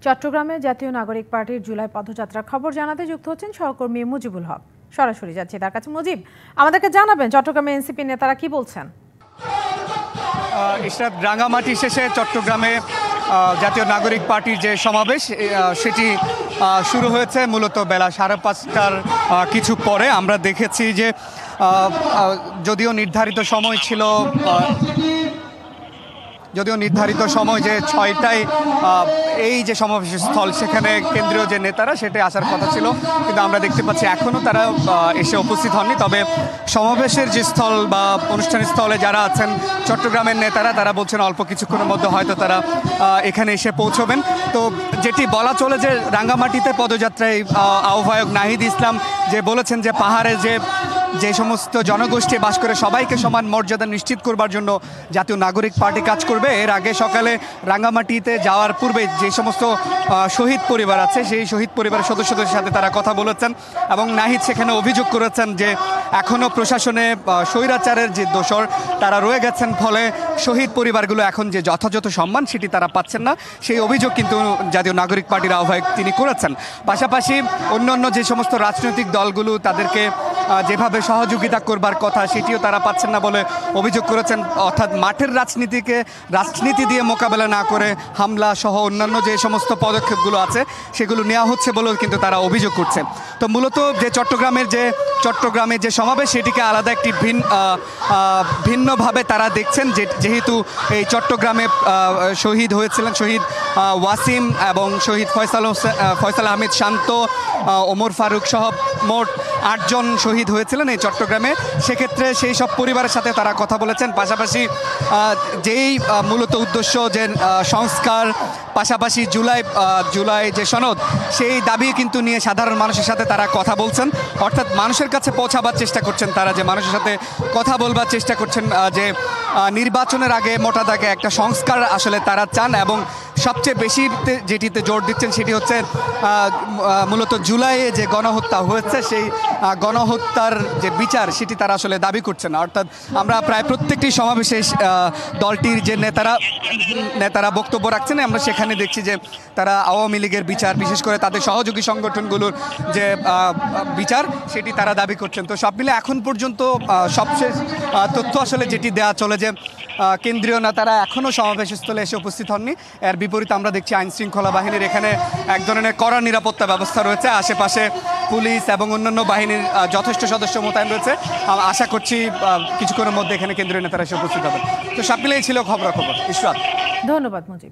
চট্টগ্রামে জাতীয় নাগরিক পার্টির জুলাই পদযাত্রার খবর জানাতে যুক্ত হচ্ছেন সহকর্মী মুজিবুল হক। সরাসরি যাচ্ছি তার কাছে। মুজিব, আমাদেরকে জানাবেন চট্টগ্রামে এনসিপি নেতারা কি বলছেন? ইশরাত, রাঙামাটি শেষে চট্টগ্রামে জাতীয় নাগরিক পার্টির যে সমাবেশ সেটি শুরু হয়েছে মূলত বেলা 5:30টার কিছু পরে। আমরা দেখেছি যে যদিও নির্ধারিত সময় ছিল যে 6টায় এই যে সমাবেশ স্থল সেখানে কেন্দ্রীয় যে নেতারা সেটা আসার কথা ছিল, কিন্তু আমরা দেখতে পাচ্ছি এখনও তারা এসে উপস্থিত হননি। তবে সমাবেশের যে স্থল বা অনুষ্ঠানের স্থলে যারা আছেন চট্টগ্রামের নেতারা, তারা বলছেন অল্প কিছুক্ষণের মধ্যে হয়তো তারা এখানে এসে পৌঁছবেন। তো যেটি বলা চলে যে রাঙ্গামাটিতে পদযাত্রায় আহ্বায়ক নাহিদ ইসলাম যে বলেছেন যে পাহাড়ে যে সমস্ত জনগোষ্ঠী বাস করে সবাইকে সমান মর্যাদা নিশ্চিত করবার জন্য জাতীয় নাগরিক পার্টি কাজ করবে। এর আগে সকালে রাঙ্গামাটিতে যাওয়ার পূর্বে যে সমস্ত শহীদ পরিবার আছে সেই শহীদ পরিবারের সদস্যদের সাথে তারা কথা বলেছেন এবং নাহিদ সেখানে অভিযোগ করেছেন যে এখনও প্রশাসনে স্বৈরাচারের যে দোসর তারা রয়ে গেছেন, ফলে শহীদ পরিবারগুলো এখন যে যথাযথ সম্মান সেটি তারা পাচ্ছেন না। সেই অভিযোগ কিন্তু জাতীয় নাগরিক পার্টির আহ্বায়ক তিনি করেছেন। পাশাপাশি অন্যান্য যে সমস্ত রাজনৈতিক দলগুলো তাদেরকে যেভাবে সহযোগিতা করবার কথা সেটিও তারা পাচ্ছেন না বলে অভিযোগ করেছেন। অর্থাৎ মাঠের রাজনীতি দিয়ে মোকাবেলা না করে হামলা সহ অন্যান্য যে সমস্ত পদক্ষেপগুলো আছে সেগুলো নেওয়া হচ্ছে বলেও কিন্তু তারা অভিযোগ করছে। তো মূলত যে চট্টগ্রামের যে সমাবেশ সেটিকে আলাদা একটি ভিন্নভাবে তারা দেখছেন, যেহেতু এই চট্টগ্রামে শহীদ হয়েছিলেন শহীদ ওয়াসিম এবং শহীদ ফয়সাল আহমেদ শান্ত, ওমর ফারুক সহ মোট 8 জন শহীদ হয়েছিলেন এই চট্টগ্রামে। সেক্ষেত্রে সেই সব পরিবারের সাথে তারা কথা বলেছেন। পাশাপাশি যেই মূলত উদ্দেশ্য যে সংস্কার, পাশাপাশি জুলাই যে সনদ সেই দাবি কিন্তু নিয়ে সাধারণ মানুষের সাথে তারা কথা বলছেন। অর্থাৎ মানুষের কাছে পৌঁছাবার চেষ্টা করছেন তারা, যে মানুষের সাথে কথা বলবার চেষ্টা করছেন যে নির্বাচনের আগে মোটা দাগে একটা সংস্কার আসলে তারা চান। এবং সবচেয়ে বেশি যেটিতে জোর দিচ্ছেন সেটি হচ্ছে মূলত জুলাইয়ে যে গণহত্যা হয়েছে সেই গণহত্যার যে বিচার সেটি তারা আসলে দাবি করছেন। অর্থাৎ আমরা প্রায় প্রত্যেকটি সমাবেশে দলটির যে নেতারা বক্তব্য রাখছেন, আমরা সেখানে দেখছি যে তারা আওয়ামী লীগের বিচার, বিশেষ করে তাদের সহযোগী সংগঠনগুলোর যে বিচার সেটি তারা দাবি করছেন। তো সব মিলে এখন পর্যন্ত সবশেষ তথ্য আসলে যেটি দেওয়া চলে যে কেন্দ্রীয় নেতারা এখনও সমাবেশস্থলে এসে উপস্থিত হননি। এর বিপরীতে আমরা দেখছি আইনশৃঙ্খলা বাহিনীর এখানে এক ধরনের কড়া নিরাপত্তা ব্যবস্থা রয়েছে। আশেপাশে পুলিশ এবং অন্যান্য বাহিনীর যথেষ্ট সদস্য মোতায়েন রয়েছে। আশা করছি কিছুক্ষণের মধ্যে এখানে কেন্দ্রীয় নেতারা এসে উপস্থিত হবেন। তো সব মিলেই ছিল খবরাখবর। ইশরাত, ধন্যবাদ মুজিব।